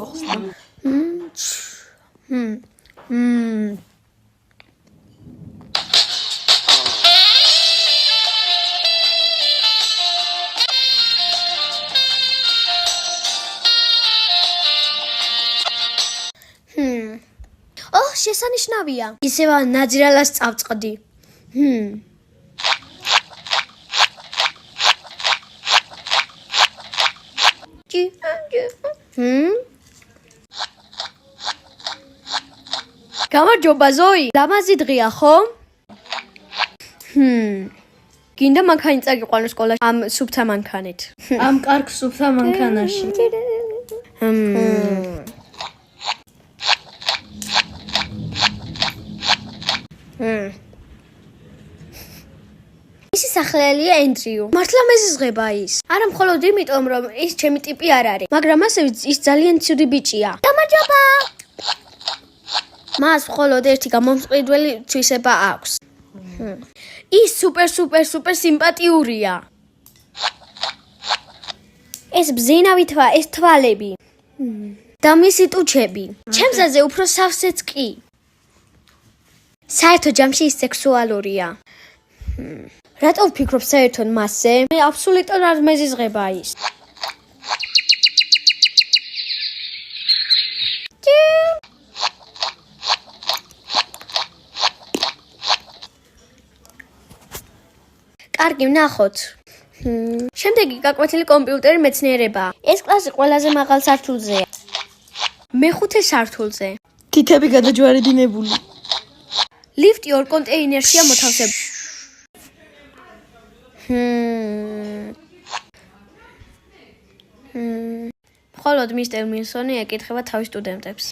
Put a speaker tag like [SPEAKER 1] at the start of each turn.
[SPEAKER 1] გავხსნა.
[SPEAKER 2] შესანიშნავია. ისევა ნაძრალას წავწყდი. გამარჯობა ზოი. ლამაზი დღეა, ხო? გინდა მანქანი წაგიყვანო სკოლაში ამ სუფთა მანქანით.
[SPEAKER 1] ამ კარგ სუფთა მანქანაში.
[SPEAKER 2] ისი სახელია ენდრიუ. მართლა მეზიზღება ის. არა მხოლოდ იმიტომ, რომ ის ჩემი ტიპი არ არის, მაგრამ ასევე ის ძალიან ცივი ბიჭია. გამარჯობა. მას მხოლოდ ერთი გამომწყვეტელი თვისება აქვს. ის სუპერ სიმპათიურია. ეს ბზინავი თვა, ეს თვალები. და მისი ტუჩები. ჩემზაზე უფრო სავსეც კი. საერთოდ ჯამში ის სექსუალურია. რატო ვფიქრობ საერთოდ მასზე? მე აბსოლუტურად არ მეზიზღება ის. კარგი, ვნახოთ. შემდეგი გაკვეთილი კომპიუტერი მეცნიერებაა. ეს კლასი ყველაზე მაღალ სართულზეა. მეხუთე სართულზე.
[SPEAKER 1] თითები გადაჯვარედინებული.
[SPEAKER 2] ლიფტი ორ კონტეინერშია მოთავსებული. მხოლოდ მისტერ მილსონი ეკითხება თავის სტუდენტებს.